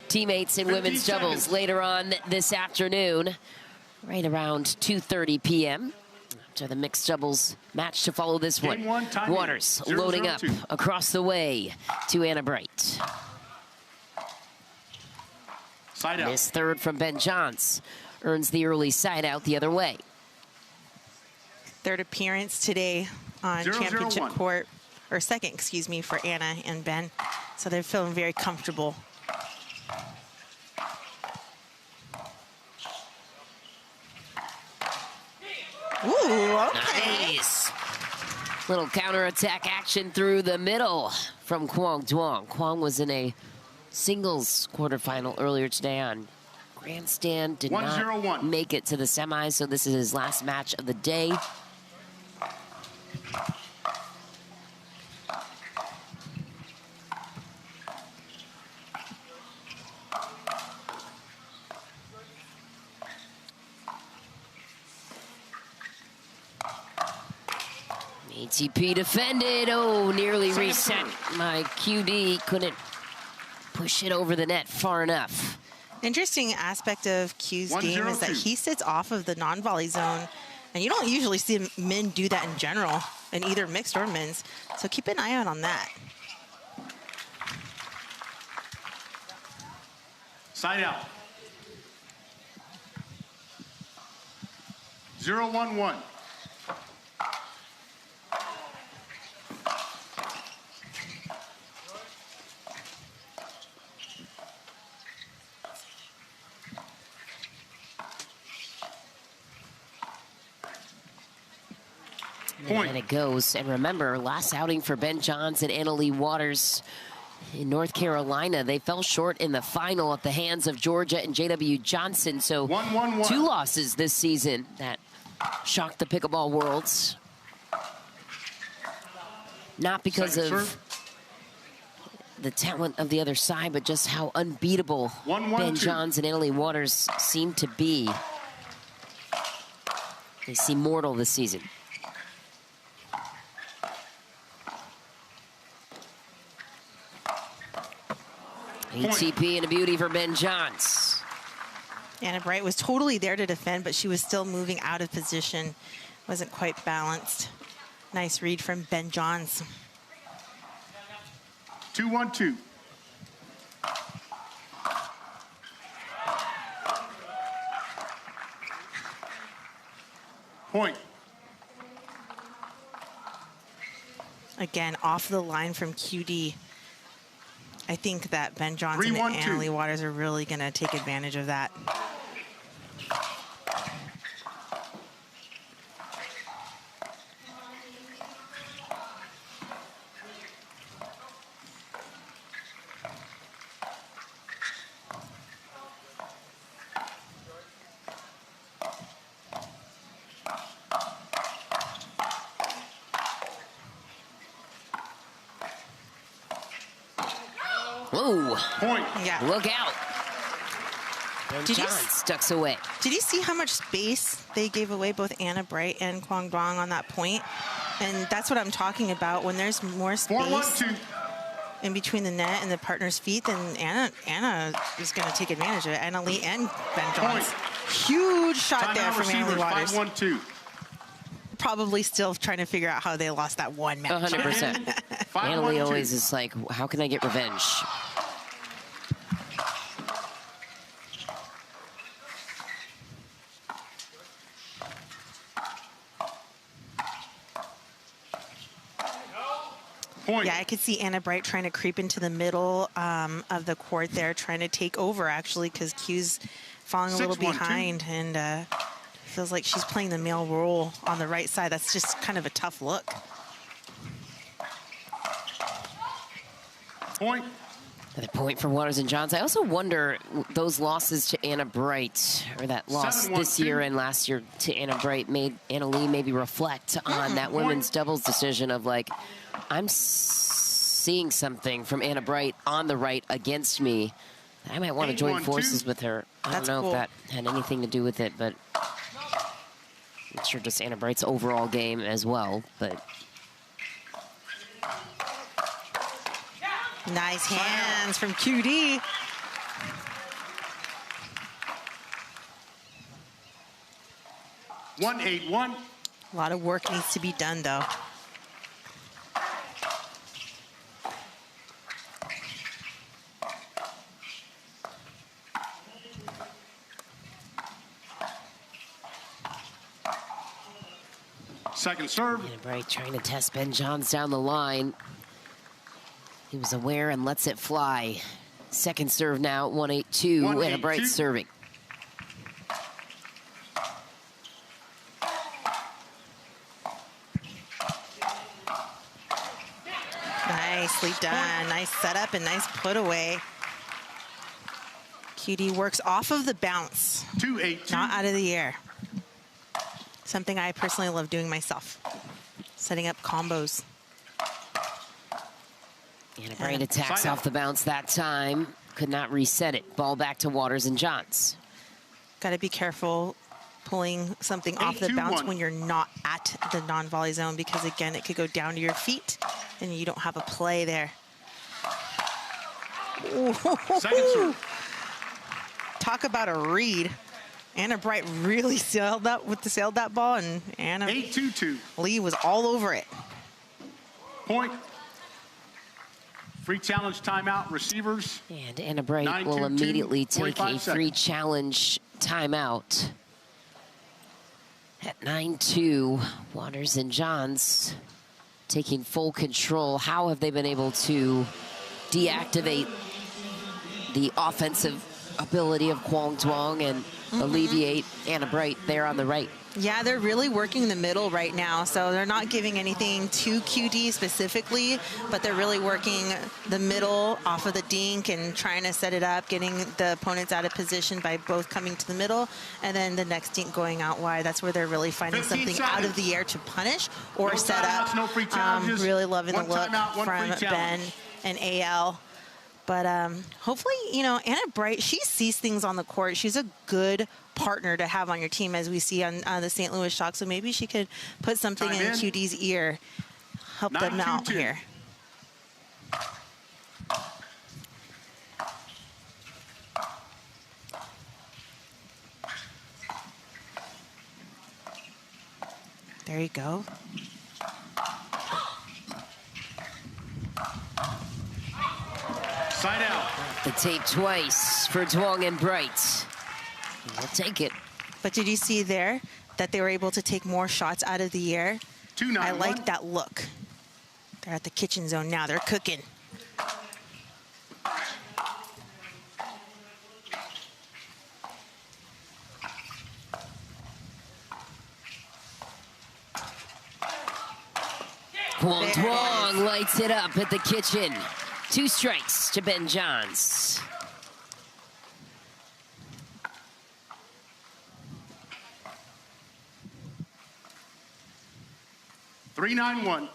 teammates in women's doubles later on this afternoon, right around 2:30 p.m. After the mixed doubles match to follow this one. Waters loading up across the way to Anna Bright. Miss third from Ben Johns earns the early side out the other way. Third appearance today on championship court, or second, excuse me, for Anna and Ben. So they're feeling very comfortable. Ooh, okay. Nice. Little counterattack action through the middle from Quang Duong. Quang was in a singles quarterfinal earlier today on grandstand. Did not make it to the semis, so this is his last match of the day. ATP defended. Oh, nearly reset. My QD couldn't push it over the net far enough. Interesting aspect of Q's game is that he sits off of the non-volley zone, and you don't usually see men do that in general, in either mixed or men's. So keep an eye out on that. Side out. 0-1-1. And it goes. And remember, last outing for Ben Johns and Anna-Leigh Waters in North Carolina, they fell short in the final at the hands of Georgia and J.W. Johnson. So 2 losses this season that shocked the pickleball worlds. Not because of the talent of the other side, but just how unbeatable Ben Johns and Anna-Leigh Waters seem to be. They seem mortal this season. ATP and a beauty for Ben Johns. Anna Bright was totally there to defend, but she was still moving out of position. Wasn't quite balanced. Nice read from Ben Johns. 2-1-2. Point. Again, off the line from QD. I think that Ben Johnson and Anna-Leigh Waters are really going to take advantage of that. Whoa. Point. Yeah. Look out. Ben Johns ducks away. Did you see how much space they gave away, both Anna Bright and Quang Duong, on that point? And that's what I'm talking about. When there's more space in between the net and the partner's feet, then Anna is going to take advantage of it. Anna-Leigh and Ben Johns. Huge shot there from Anna-Leigh Waters. 5-1-2. Probably still trying to figure out how they lost that one match. 100%. Anna-Leigh always is like, how can I get revenge? Point. Yeah, I could see Anna Bright trying to creep into the middle of the court there, trying to take over, actually, because Q's falling a little behind, and feels like she's playing the male role on the right side. That's just kind of a tough look. Point. Another point for Waters and Johns. I also wonder, those losses to Anna Bright, or that loss this year and last year to Anna Bright, made Anna-Leigh maybe reflect on that women's doubles decision of like, I'm seeing something from Anna Bright on the right against me. I might want to join forces with her. I don't know if that had anything to do with it, but I'm sure just Anna Bright's overall game as well, but. Nice hands from QD. 1-8-1. A lot of work needs to be done, though. Second serve. Anna Bright trying to test Ben Johns down the line. He was aware and lets it fly. Second serve now, 1-8-2. Anna Bright serving. Nicely done. Nice setup and nice put away. QD works off of the bounce, 2-8-2. not out of the air. Something I personally love doing myself. Setting up combos. Anna Bright attacks off the bounce that time. Could not reset it. Ball back to Waters and Johns. Got to be careful pulling something off the bounce when you're not at the non-volley zone, because again, it could go down to your feet and you don't have a play there. Second serve. Talk about a read. Anna Bright really sailed that ball, and Anna 8-2-2. Leigh was all over it. Point. Free challenge timeout, receivers. And Anna Bright 9-2-2, will immediately take a 45 free seconds. challenge timeout. At 9-2, Waters and Johns taking full control. How have they been able to deactivate the offensive ability of Quang Duong and alleviate Anna Bright there on the right? Yeah, they're really working the middle right now, so they're not giving anything to QD specifically, but they're really working the middle off of the dink and trying to set it up, getting the opponents out of position by both coming to the middle, and then the next dink going out wide. That's where they're really finding something out of the air to punish or set up. No free challenges. Really loving the look timeout, from Ben and AL. But hopefully, you know, Anna Bright, she sees things on the court. She's a good partner to have on your team, as we see on the St. Louis Shock. So maybe she could put something in QD's ear, help them out here. There you go. Side out. The tape twice for Duong and Bright. We'll take it. But did you see there that they were able to take more shots out of the air? 2-9-1. I like that look. They're at the kitchen zone now. They're cooking. Quang Duong lights it up at the kitchen. 2 strikes to Ben Johns. Three, 9-1.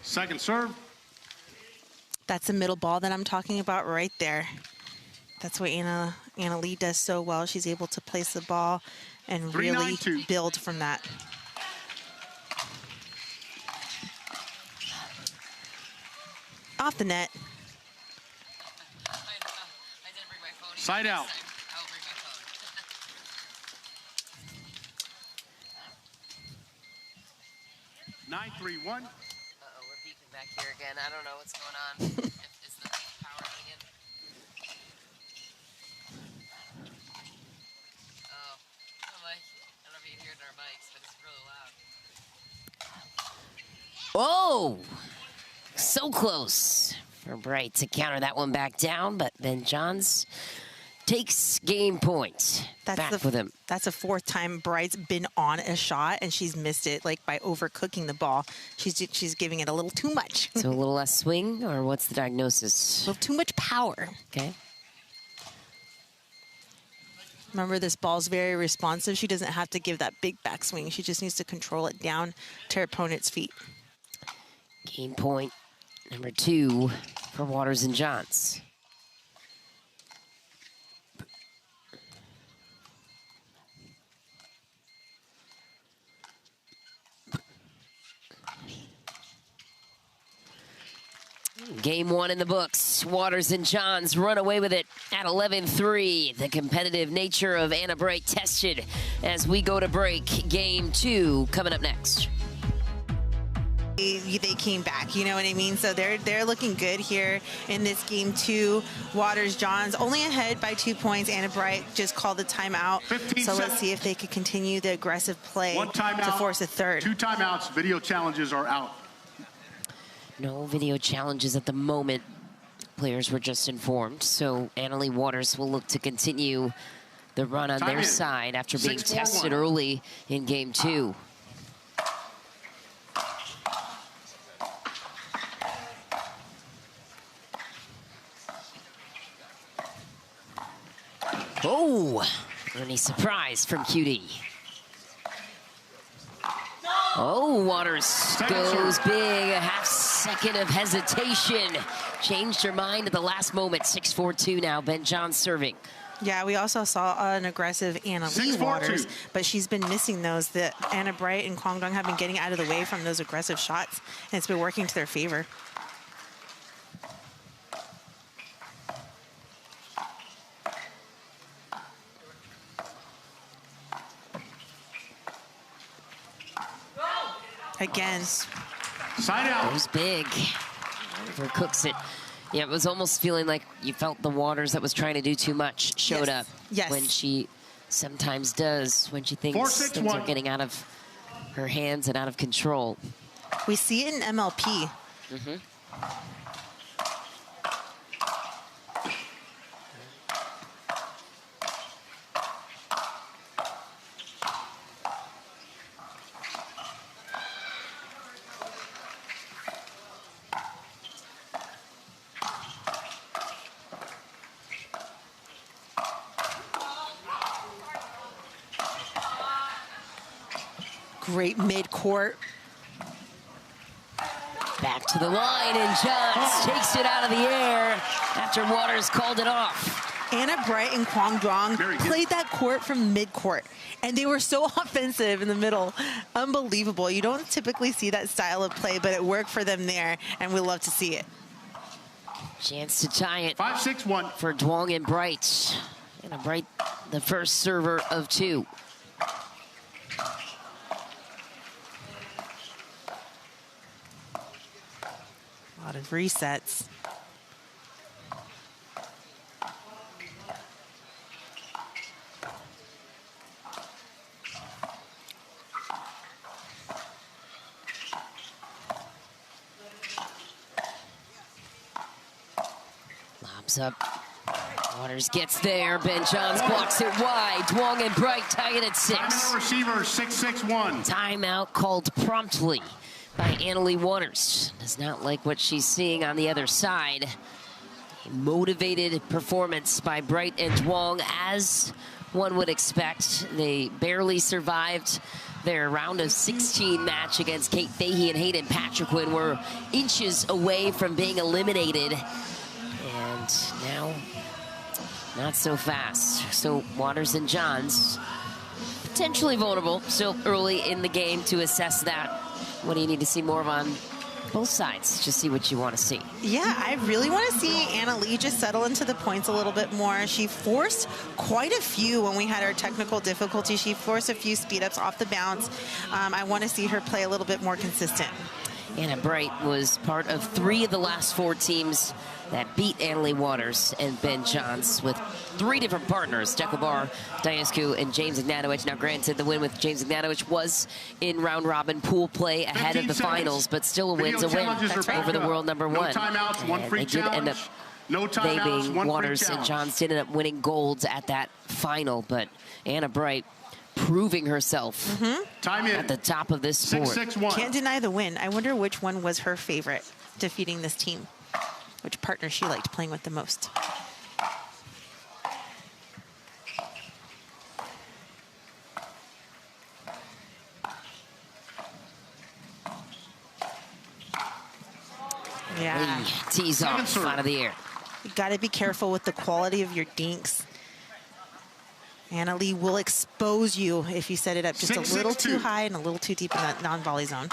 Second serve. That's the middle ball that I'm talking about right there. That's what Anna Leigh does so well. She's able to place the ball and really 3-9-2. build from that. Off the net. Side out. 9-3-1. Uh-oh, we're beeping back here again. I don't know what's going on. Is the power on again? Oh, I don't know if you can hear it in our mics, but it's really loud. Oh! So close for Bright to counter that one back down, but Ben Johns takes game point. Back with him. That's the 4th time Bright's been on a shot, and she's missed it, like by overcooking the ball. She's giving it a little too much. So a little less swing, or what's the diagnosis? A little too much power. Okay. Remember, this ball's very responsive. She doesn't have to give that big backswing. She just needs to control it down to her opponent's feet. Game point number 2 for Waters and Johns. Game 1 in the books. Waters and Johns run away with it at 11-3. The competitive nature of Anna Bright tested as we go to break. Game 2 coming up next. They came back, you know what I mean? So they're looking good here in this game 2. Waters Johns only ahead by 2 points. Anna Bright just called the timeout. So let's see if they could continue the aggressive play to force a third. 2 timeouts. Video challenges are out. No video challenges at the moment. Players were just informed. So Annalee Waters will look to continue the run on their side after being tested early in game 2. Oh, any surprise from QD. Oh, Waters goes big, a half second of hesitation. Changed her mind at the last moment. 6-4-2 now, Ben Johns serving. Yeah, we also saw an aggressive Annalee Waters, but she's been missing those. The Anna Bright and Quang Duong have been getting out of the way from those aggressive shots, and it's been working to their favor. Again. Side out. It was big. Overcooks it. Yeah, it was almost feeling like you felt the Waters that was trying to do too much showed up. Yes. When she sometimes does, when she thinks things are getting out of her hands and out of control. We see it in MLP. Great mid-court. Back to the line, and Johns takes it out of the air after Waters called it off. Anna Bright and Quang Duong played that court from mid-court, and they were so offensive in the middle. Unbelievable. You don't typically see that style of play, but it worked for them there, and we love to see it. Chance to tie it 5-6-1 for Duong and Bright. Anna Bright, the first server of 2. A lot of resets. Lobs up. Waters gets there. Ben Johns blocks it wide. Duong and Bright tie it at 6. Timeout receiver, 6-6-1. Timeout called promptly by Annalee Waters. Does not like what she's seeing on the other side. A motivated performance by Bright and Duong, as one would expect. They barely survived their round of 16 match against Kate Fahey and Hayden Patriquin. Were inches away from being eliminated. And now, not so fast. So Waters and Johns, potentially vulnerable, still early in the game to assess that. What do you need to see more of on both sides? Just see what you want to see. Yeah, I really want to see Annalee just settle into the points a little bit more. She forced quite a few when we had our technical difficulty. She forced a few speed ups off the bounce. I want to see her play a little bit more consistent. Anna Bright was part of 3 of the last 4 teams that beat Annalee Waters and Ben Johns, with 3 different partners, Dekobar, Diascu, and James Ignatowicz. Now, granted, the win with James Ignatowicz was in round-robin pool play ahead of the finals, but still a win's a win over the world number 1. No timeouts, 1 free challenge. They being Waters and Johns did end up winning golds at that final, but Anna Bright proving herself at the top of this sport. 6-6-1. Can't deny the win. I wonder which one was her favorite defeating this team. Which partner she liked playing with the most. Yeah. Leigh tees off out of the air. You got to be careful with the quality of your dinks. Annalee will expose you if you set it up just a little too high and a little too deep in that non-volley zone.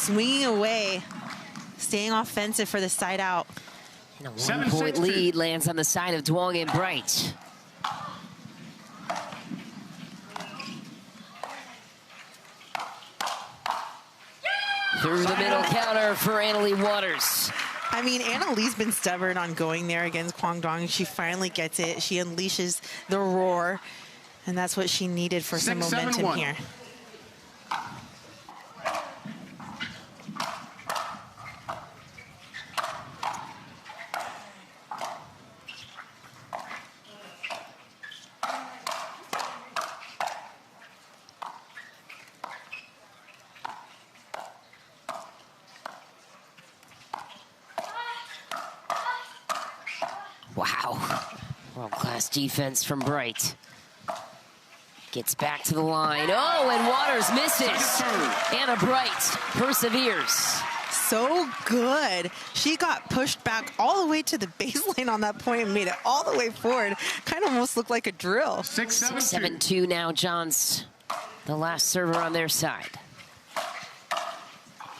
swinging away, staying offensive for the side out. And a 1-point lead lands on the side of Duong and Bright. Through the middle counter for Anna-Leigh Waters. I mean, Anna-Leigh's been stubborn on going there against Quang Duong. She finally gets it. She unleashes the roar, and that's what she needed for some momentum here. Wow, world-class defense from Bright. Gets back to the line. Oh, and Waters misses. Anna Bright perseveres. So good. She got pushed back all the way to the baseline on that point and made it all the way forward. Kind of almost looked like a drill. 6-7-2 now. Johns, the last server on their side.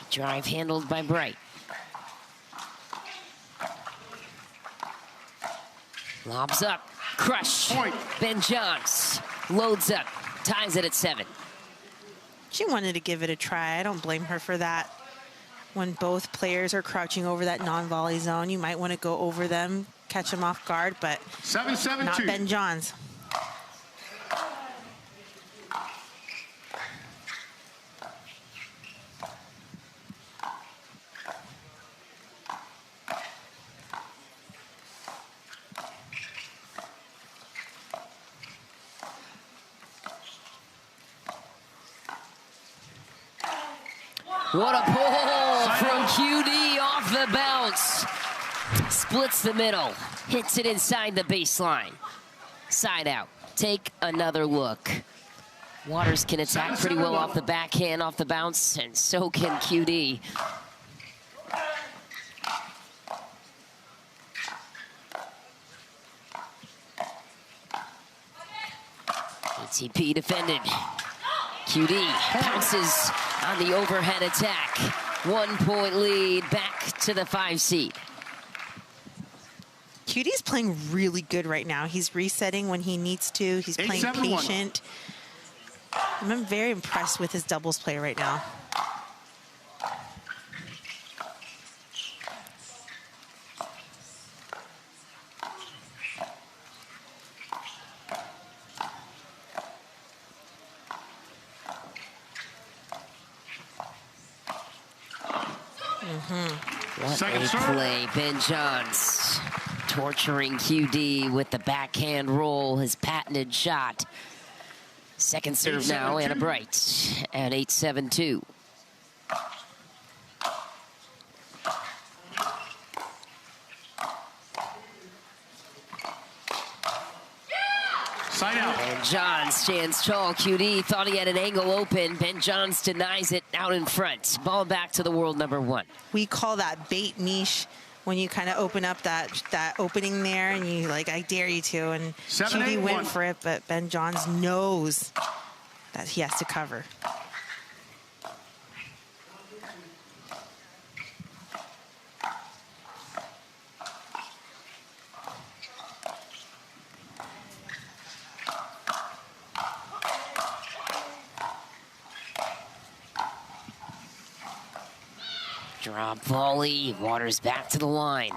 Drive handled by Bright. Lobs up, crush. Point. Ben Johns loads up, ties it at 7. She wanted to give it a try. I don't blame her for that. When both players are crouching over that non-volley zone, you might want to go over them, catch them off guard, but 7-7-2. not Ben Johns. What a pull from QD off the bounce. Splits the middle, hits it inside the baseline. Side out, take another look. Waters can attack pretty well off the backhand, off the bounce, and so can QD. ATP defended. QD pounces on the overhead attack. 1-point lead, back to the 5 seed. QD's playing really good right now. He's resetting when he needs to. He's playing patient. I'm very impressed with his doubles play right now. What a play. Ben Johns torturing QD with the backhand roll, his patented shot. Second serve now, Anna Bright at 8-7-2. Side out. And Johns stands tall. QD thought he had an angle open. Ben Johns denies it out in front. Ball back to the world number 1. We call that bait niche, when you kind of open up that opening there and you like, I dare you to. And QD went for it, but Ben Johns knows that he has to cover. Drop volley, Waters back to the line.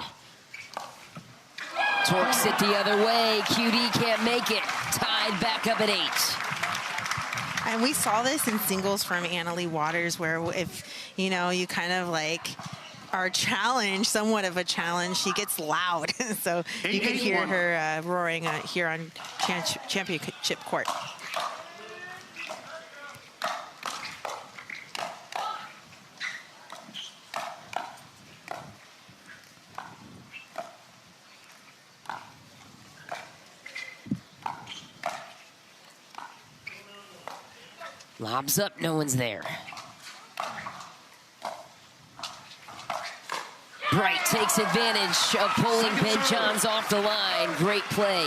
Torques it the other way, QD can't make it. Tied back up at 8. And we saw this in singles from Anna-Leigh Waters, where if, you know, you kind of like are challenged, somewhat of a challenge, she gets loud. So you can hear her roaring here on championship court. Lobs up, no one's there. Bright takes advantage of pulling Ben Johns off the line. Great play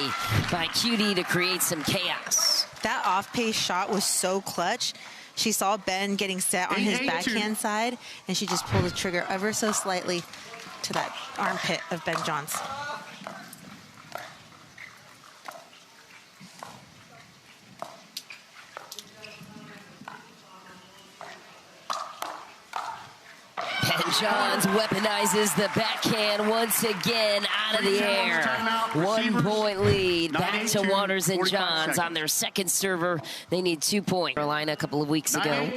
by QD to create some chaos. That off-pace shot was so clutch. She saw Ben getting set on his backhand side, and she just pulled the trigger ever so slightly to that armpit of Ben Johns. Ben Johns weaponizes the backhand once again out of the air. 1 point lead back to Waters and Johns on their second server. They need 2 points. Carolina a couple of weeks ago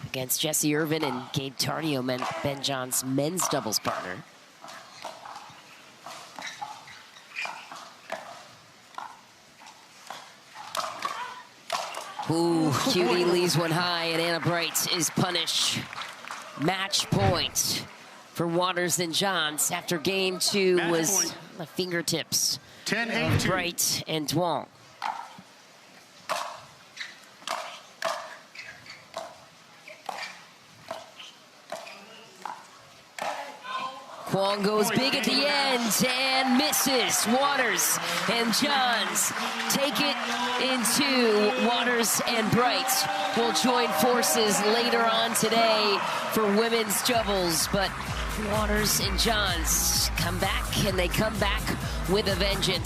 against Jesse Irvin and Gabe Tardio, Ben Johns' men's doubles partner. Ooh, Cutie leaves one high, and Anna Bright is punished. Match point for Waters and Johns after game 2 was the fingertips of Bright and Duong. Quang goes big at the end and misses. Waters and Johns take it into Waters and Bright. Will join forces later on today for women's doubles, but Waters and Johns come back, and they come back with a vengeance.